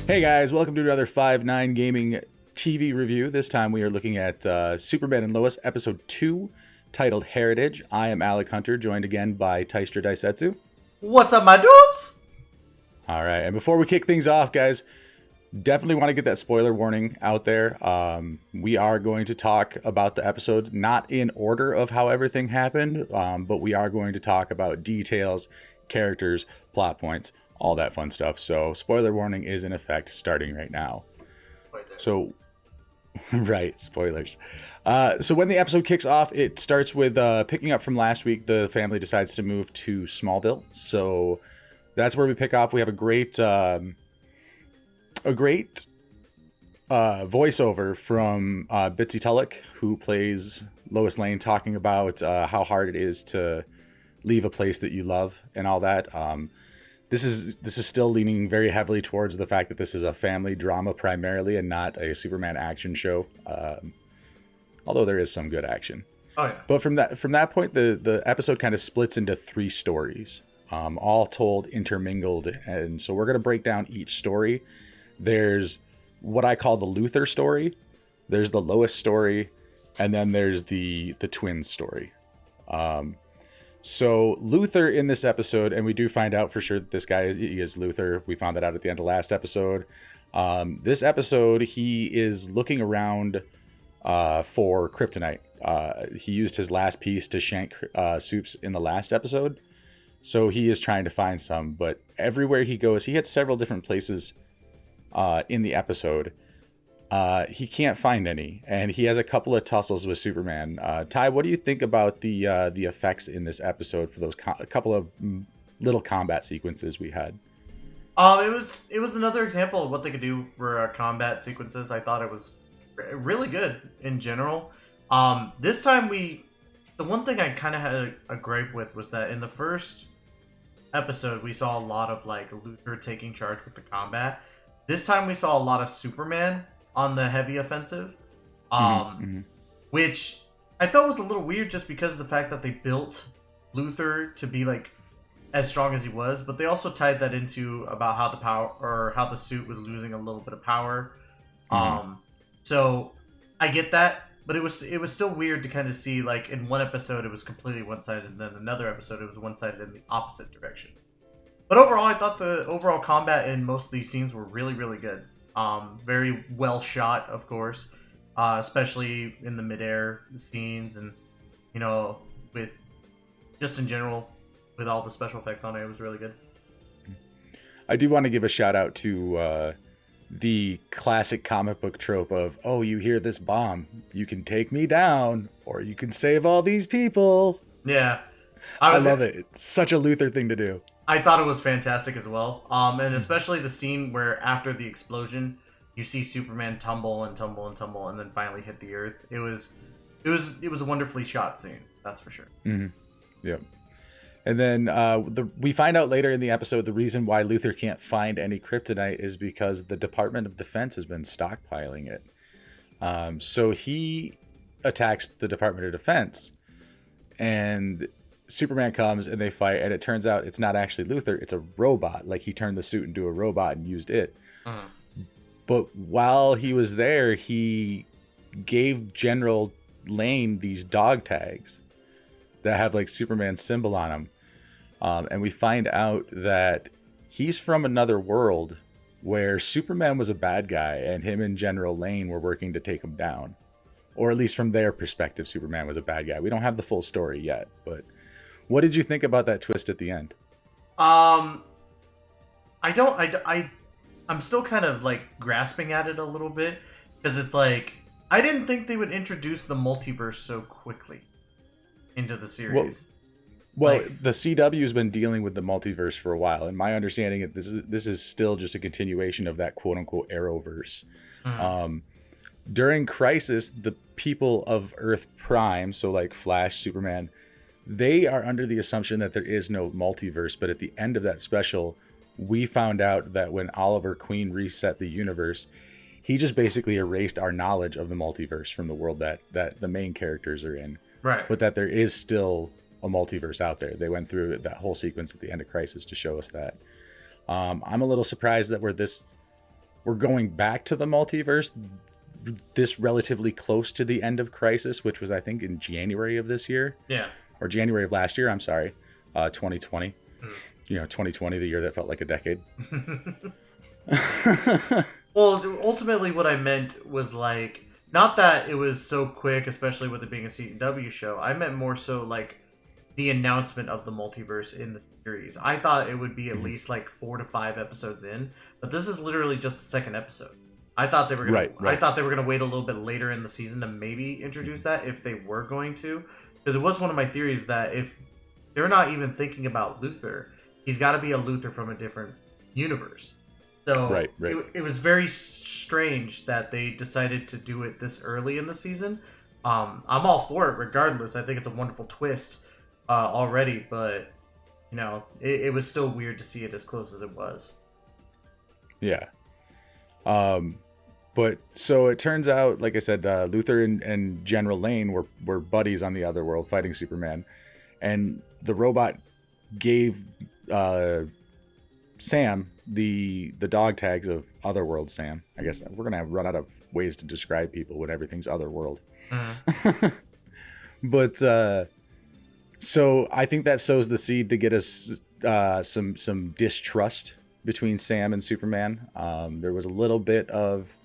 Hey guys, welcome to another 5-9 Gaming TV review. This time we are looking at Superman and Lois episode 2, titled Heritage. I am Alec Hunter, joined again by Tystra Daisetsu. What's up, my dudes? Alright, and before we kick things off, guys, definitely want to get that spoiler warning out there. We are going to talk about the episode, not in order of how everything happened, but we are going to talk about details, characters, plot points, all that fun stuff. So spoiler warning is in effect starting right now. So, right, spoilers. So when the episode kicks off, it starts with picking up from last week. The family decides to move to Smallville. So that's where we pick up. We have a great voiceover from Bitsy Tulloch, who plays Lois Lane, talking about how hard it is to leave a place that you love and all that. This is still leaning very heavily towards the fact that this is a family drama primarily and not a Superman action show. Although there is some good action. Oh yeah. But from that point, the episode kind of splits into 3 stories, all told intermingled. And so we're gonna break down each story. There's what I call the Luthor story. There's the Lois story, and then there's the twins story. So Luthor in this episode, and we do find out for sure that this guy is Luthor. We found that out at the end of last episode. This episode, he is looking around for kryptonite. He used his last piece to shank Soups in the last episode. So he is trying to find some, but everywhere he goes, he hits several different places in the episode. He can't find any, and he has a couple of tussles with Superman. Ty, what do you think about the effects in this episode for those a couple of little combat sequences we had? It was another example of what they could do for combat sequences. I thought it was really good in general. This time the one thing I kind of had a gripe with was that in the first episode we saw a lot of like Luthor taking charge with the combat. This time we saw a lot of Superman on the heavy offensive, which I felt was a little weird just because of the fact that they built Luthor to be like as strong as he was, but they also tied that into about how the power or how the suit was losing a little bit of power. So I get that, but it was still weird to kind of see like in one episode it was completely one-sided, and then another episode it was one-sided in the opposite direction. But overall, I thought the overall combat in most of these scenes were really, really good. Very well shot, of course, especially in the midair scenes, and you know, with just in general, with all the special effects on it, it was really good. I do want to give a shout out to the classic comic book trope of, oh, you hear this bomb, you can take me down, or you can save all these people. Yeah, I love it. It's such a Luthor thing to do. I thought it was fantastic as well. And especially the scene where after the explosion, you see Superman tumble and tumble and tumble, and then finally hit the earth. It was a wonderfully shot scene. That's for sure. Mm-hmm. Yep. And then we find out later in the episode the reason why Luthor can't find any kryptonite is because the Department of Defense has been stockpiling it. So he attacks the Department of Defense, and Superman comes and they fight, and it turns out it's not actually Luthor, it's a robot. Like, he turned the suit into a robot and used it. But while he was there, he gave General Lane these dog tags that have like Superman's symbol on them. And we find out that he's from another world where Superman was a bad guy and him and General Lane were working to take him down. Or at least from their perspective, Superman was a bad guy. We don't have the full story yet, but what did you think about that twist at the end? I'm still kind of like grasping at it a little bit, because it's like I didn't think they would introduce the multiverse so quickly into the series. Well, the CW has been dealing with the multiverse for a while, and my understanding is this is still just a continuation of that quote unquote Arrowverse. During Crisis, the people of Earth Prime, so like Flash, Superman, they are under the assumption that there is no multiverse, but at the end of that special, we found out that when Oliver Queen reset the universe, he just basically erased our knowledge of the multiverse from the world that the main characters are in. Right. But that there is still a multiverse out there. They went through that whole sequence at the end of Crisis to show us that. I'm a little surprised that we're this we're going back to the multiverse this relatively close to the end of Crisis, which was, I think, in January of this year. Yeah. Or January of last year, I'm sorry. 2020. 2020, the year that felt like a decade. Well, ultimately what I meant was like, not that it was so quick, especially with it being a CW show. I meant more so like the announcement of the multiverse in the series. I thought it would be at least like 4 to 5 episodes in, but this is literally just the second episode. I thought they were gonna. Right. I thought they were gonna wait a little bit later in the season to maybe introduce that if they were going to, because it was one of my theories that if they're not even thinking about Luthor, he's got to be a Luthor from a different universe. So right. It was very strange that they decided to do it this early in the season. I'm all for it regardless. I think it's a wonderful twist already, but it was still weird to see it as close as it was. Yeah. But so it turns out, like I said, Luthor and General Lane were buddies on the other world fighting Superman, and the robot gave Sam the dog tags of Otherworld Sam. I guess we're gonna run out of ways to describe people when everything's Otherworld. But so I think that sows the seed to get us some distrust between Sam and Superman. There was a little bit of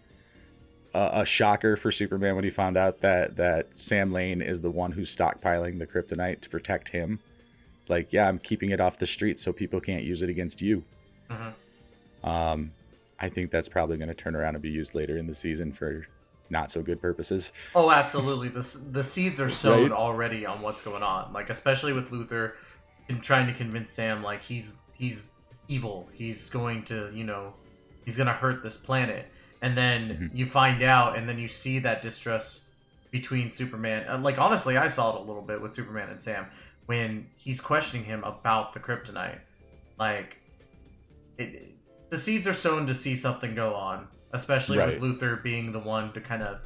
a shocker for Superman when he found out that Sam Lane is the one who's stockpiling the kryptonite to protect him. Like, yeah, I'm keeping it off the street so people can't use it against you. I think that's probably going to turn around and be used later in the season for not so good purposes. Oh, absolutely. The seeds are sown already on what's going on. Like, especially with Luthor and trying to convince Sam, like, he's evil. He's going to, he's going to hurt this planet. And then you find out, and then you see that distrust between Superman. Like, honestly, I saw it a little bit with Superman and Sam when he's questioning him about the kryptonite. Like, the seeds are sown to see something go on, especially with Luthor being the one to kind of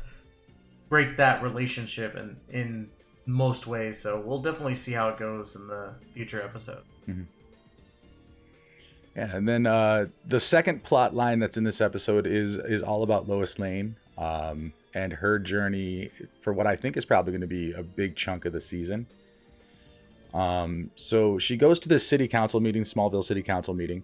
break that relationship in most ways. So we'll definitely see how it goes in the future episode. Yeah, and then the second plot line that's in this episode is all about Lois Lane and her journey for what I think is probably going to be a big chunk of the season. So she goes to this city council meeting, Smallville city council meeting,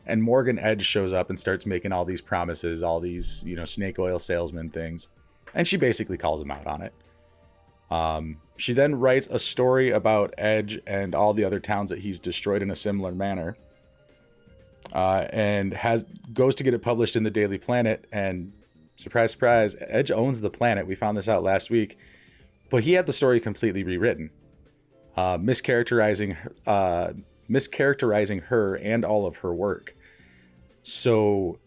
and Morgan Edge shows up and starts making all these promises, all these, snake oil salesman things. And she basically calls him out on it. She then writes a story about Edge and all the other towns that he's destroyed in a similar manner. And goes to get it published in the Daily Planet, and surprise, surprise, Edge owns the planet. We found this out last week, but he had the story completely rewritten, mischaracterizing her and all of her work. So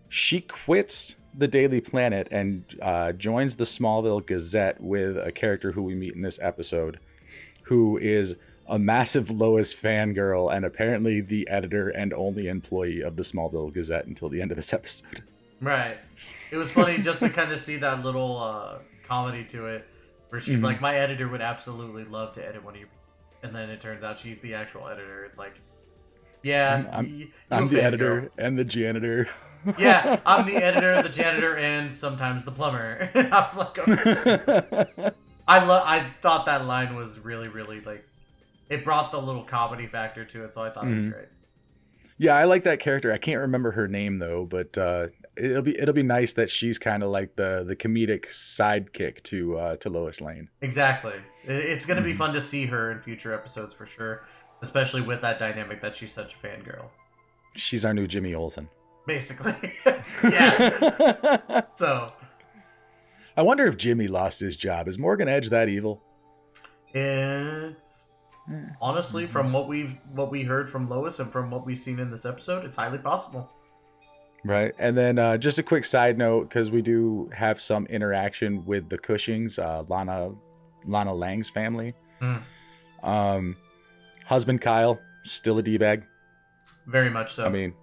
she quits the Daily Planet and joins the Smallville Gazette with a character who we meet in this episode, who is a massive Lois fangirl and apparently the editor and only employee of the Smallville Gazette until the end of this episode. Right. It was funny just to kind of see that little comedy to it, where she's like, my editor would absolutely love to edit one of your... And then it turns out she's the actual editor. It's like, yeah, I'm the editor and the janitor. Yeah, I'm the editor, the janitor, and sometimes the plumber. I was like, oh, shit. I thought that line was really, really, like, it brought the little comedy factor to it, so I thought it was great. Yeah, I like that character. I can't remember her name though, but it'll be nice that she's kind of like the comedic sidekick to Lois Lane. Exactly. It's going to be fun to see her in future episodes for sure, especially with that dynamic that she's such a fangirl. She's our new Jimmy Olsen. Basically. Yeah. So. I wonder if Jimmy lost his job. Is Morgan Edge that evil? It's... Honestly, from what we heard from Lois and from what we've seen in this episode, it's highly possible. Right. And then just a quick side note, because we do have some interaction with the Cushings, Lana Lang's family. Husband Kyle, still a D-bag. Very much so. I mean,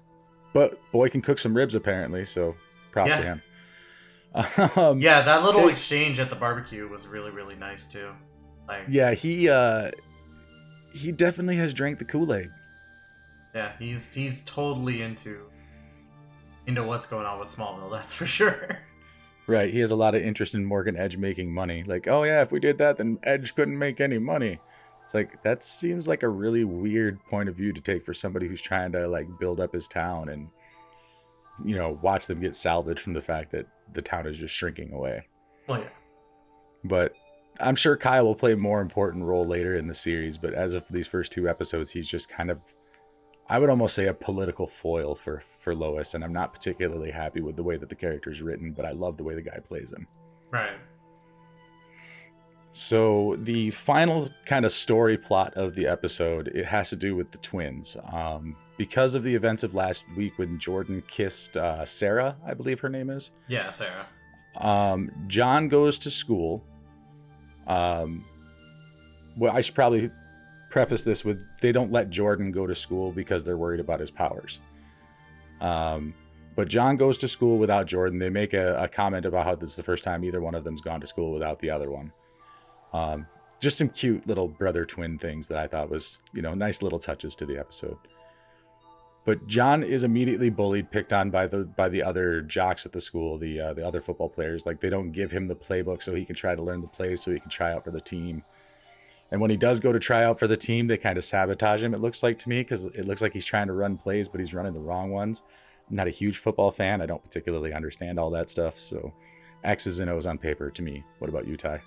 but boy can cook some ribs apparently, so props to him. Yeah, that little exchange at the barbecue was really, really nice too. Like, yeah, he definitely has drank the Kool-Aid. Yeah, he's totally into into what's going on with Smallville, that's for sure. Right. He has a lot of interest in Morgan Edge making money. Like, oh yeah, if we did that, then Edge couldn't make any money. It's like, that seems like a really weird point of view to take for somebody who's trying to like build up his town and, watch them get salvaged from the fact that the town is just shrinking away. Well, yeah. But I'm sure Kyle will play a more important role later in the series. But as of these first 2 episodes, he's just kind of, I would almost say, a political foil for Lois. And I'm not particularly happy with the way that the character is written, but I love the way the guy plays him. Right. So the final kind of story plot of the episode, it has to do with the twins. Because of the events of last week when Jordan kissed Sarah, I believe her name is. Yeah, Sarah. John goes to school. Well, I should probably preface this with, they don't let Jordan go to school because they're worried about his powers. But John goes to school without Jordan. They make a comment about how this is the first time either one of them's gone to school without the other one. Just some cute little brother twin things that I thought was, nice little touches to the episode. But John is immediately bullied, picked on by the other jocks at the school, the other football players. Like, they don't give him the playbook so he can try to learn the plays so he can try out for the team. And when he does go to try out for the team, they kind of sabotage him, it looks like to me, because it looks like he's trying to run plays, but he's running the wrong ones. I'm not a huge football fan. I don't particularly understand all that stuff. So X's and O's on paper to me. What about you, Ty?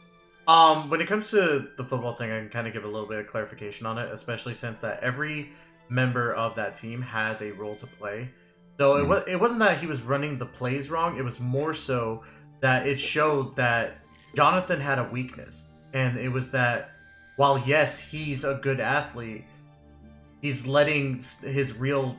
When it comes to the football thing, I can kind of give a little bit of clarification on it, especially since that every member of that team has a role to play. So it wasn't that he was running the plays wrong. It was more so that it showed that Jonathan had a weakness. And it was that while, yes, he's a good athlete, he's letting his real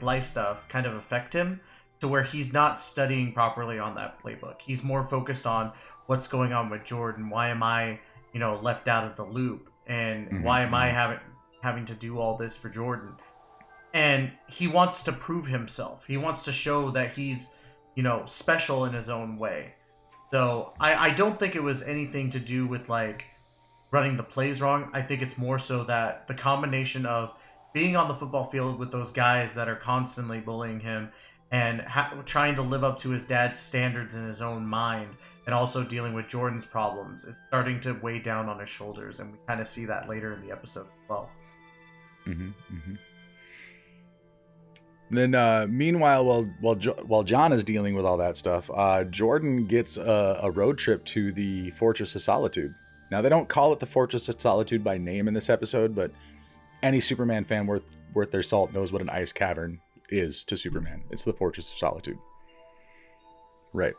life stuff kind of affect him to where he's not studying properly on that playbook. He's more focused on what's going on with Jordan. Why am I, left out of the loop? And why am I having to do all this for Jordan? And he wants to prove himself. He wants to show that he's, special in his own way. So I don't think it was anything to do with running the plays wrong. I think it's more so that the combination of being on the football field with those guys that are constantly bullying him and trying to live up to his dad's standards in his own mind, and also dealing with Jordan's problems, is starting to weigh down on his shoulders, and we kind of see that later in the episode as well. Then, meanwhile, while John is dealing with all that stuff, Jordan gets a road trip to the Fortress of Solitude. Now, they don't call it the Fortress of Solitude by name in this episode, but any Superman fan worth their salt knows what an ice cavern is to Superman. It's the Fortress of Solitude. Right.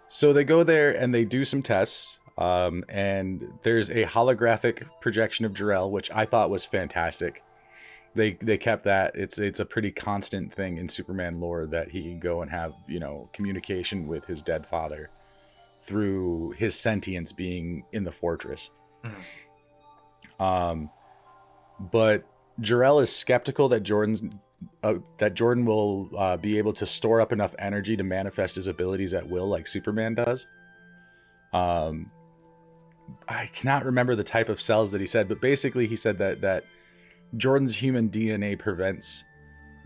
So they go there and they do some tests, and there's a holographic projection of Jor-El, which I thought was fantastic. They kept that. It's a pretty constant thing in Superman lore that he can go and have, communication with his dead father through his sentience being in the fortress. But Jor-El is skeptical that Jordan will be able to store up enough energy to manifest his abilities at will like Superman does. I cannot remember the type of cells that he said, but basically he said that Jordan's human DNA prevents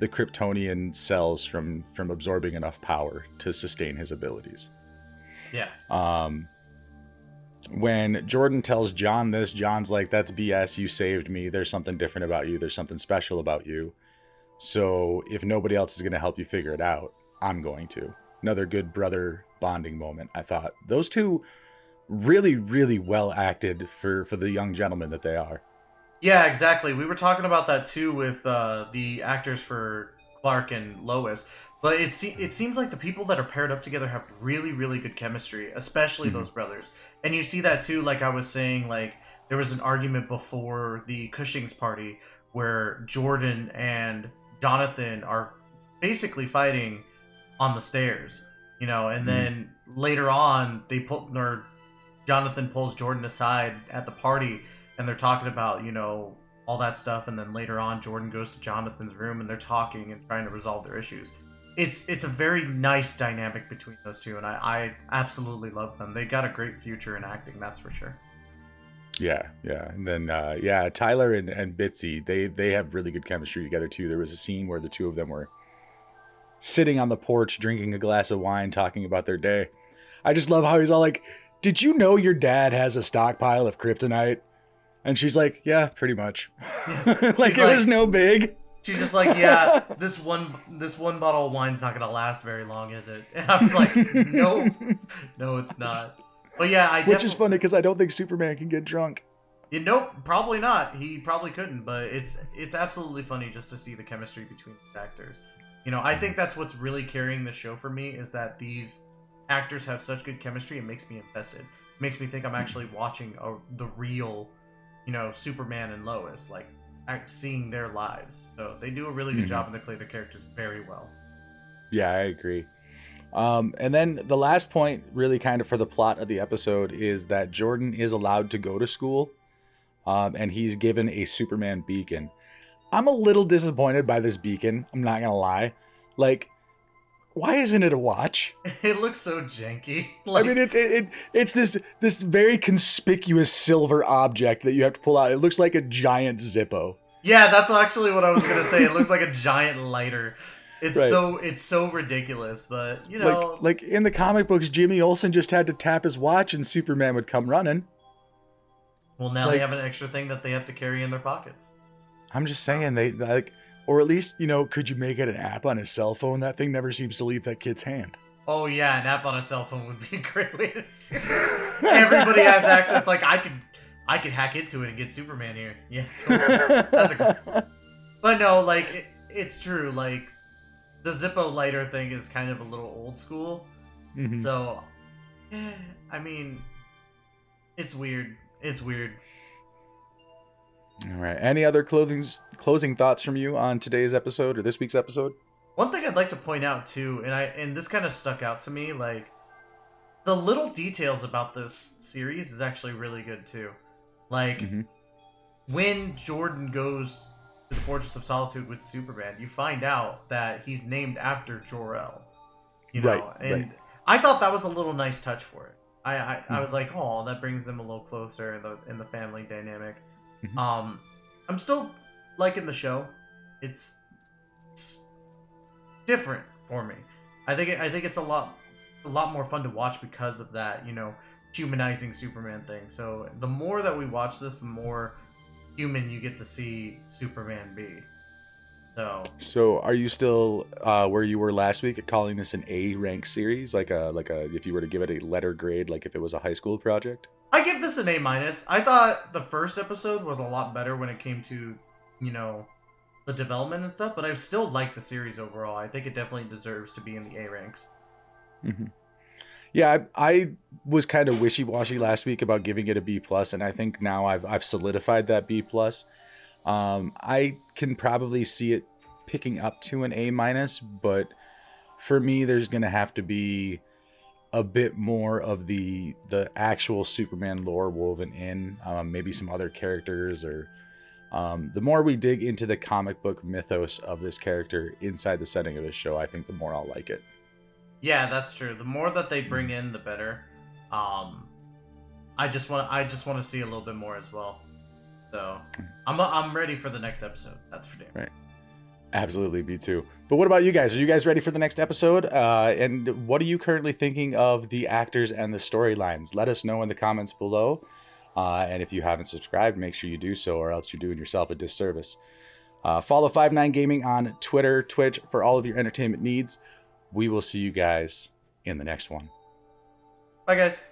the Kryptonian cells from absorbing enough power to sustain his abilities. Yeah. When Jordan tells John this, John's like, that's BS. You saved me. There's something different about you. There's something special about you. So if nobody else is going to help you figure it out, I'm going to. Another good brother bonding moment. I thought those two really, really well acted for the young gentlemen that they are. Yeah, exactly. We were talking about that too with the actors for Clark and Lois. But it seems like the people that are paired up together have really, really good chemistry, especially those brothers. And you see that too, like I was saying, there was an argument before the Cushing's party where Jordan and Jonathan are basically fighting on the stairs, and then later on Jonathan pulls Jordan aside at the party and they're talking about, all that stuff. And then later on, Jordan goes to Jonathan's room and they're talking and trying to resolve their issues. It's a very nice dynamic between those two, and I absolutely love them. They got a great future in acting, that's for sure. Yeah. And then, Tyler and Bitsy, they have really good chemistry together, too. There was a scene where the two of them were sitting on the porch drinking a glass of wine talking about their day. I just love how he's all like, did you know your dad has a stockpile of kryptonite? And she's like, yeah, pretty much. Like it was no big. She's just like, yeah, this one bottle of wine's not gonna last very long, is it? And I was like, no, it's not. But yeah, which is funny because I don't think Superman can get drunk. Nope, probably not. He probably couldn't. But it's absolutely funny just to see the chemistry between these actors. I think that's what's really carrying the show for me is that these actors have such good chemistry. It makes me invested. It makes me think I'm actually watching the real, Superman and Lois, like seeing their lives. So they do a really good job and they play their characters very well. Yeah, I agree. And then the last point, really kind of for the plot of the episode, is that Jordan is allowed to go to school, and he's given a Superman beacon. I'm a little disappointed by this beacon. I'm not gonna lie. Like, why isn't it a watch? It looks so janky. I mean, it's this very conspicuous silver object that you have to pull out. It looks like a giant Zippo. Yeah, that's actually what I was gonna say. It looks like a giant lighter. It's so ridiculous, but like in the comic books, Jimmy Olsen just had to tap his watch and Superman would come running. Well, now they have an extra thing that they have to carry in their pockets. I'm just saying they like, or at least could you make it an app on his cell phone? That thing never seems to leave that kid's hand. Oh yeah, an app on a cell phone would be a great way to. Everybody has access. Like I could hack into it and get Superman here. Yeah, totally. That's a great. But no, like it's true. Like the Zippo lighter thing is kind of a little old school. Mm-hmm. So, I mean, it's weird. It's weird. All right. Any other closing thoughts from you on today's episode or this week's episode? One thing I'd like to point out too, and this kind of stuck out to me, like the little details about this series is actually really good too. Like when Jordan goes to the Fortress of Solitude with Superman, you find out that he's named after Jor-El. And I thought that was a little nice touch for it. I was like, oh, that brings them a little closer in the family dynamic. I'm still liking the show. It's different for me. I think it's a lot more fun to watch because of that, humanizing Superman thing. So the more that we watch this, the more human you get to see Superman be. So are you still where you were last week at calling this an A rank series, like a if you were to give it a letter grade, like if it was a high school project? I give this an A-. I thought the first episode was a lot better when it came to, the development and stuff, but I still like the series overall. I think it definitely deserves to be in the A ranks. Yeah, I was kind of wishy-washy last week about giving it a B+, and I think now I've solidified that B+. I can probably see it picking up to an A-, but for me, there's going to have to be a bit more of the actual Superman lore woven in, maybe some other characters, or the more we dig into the comic book mythos of this character inside the setting of this show, I think the more I'll like it. Yeah, that's true. The more that they bring in, the better. I just want to see a little bit more as well. So I'm ready for the next episode. That's for damn right. Absolutely, me too. But what about you guys? Are you guys ready for the next episode? And what are you currently thinking of the actors and the storylines? Let us know in the comments below. And if you haven't subscribed, make sure you do so, or else you're doing yourself a disservice. Follow 59 Gaming on Twitter, Twitch for all of your entertainment needs. We will see you guys in the next one. Bye, guys.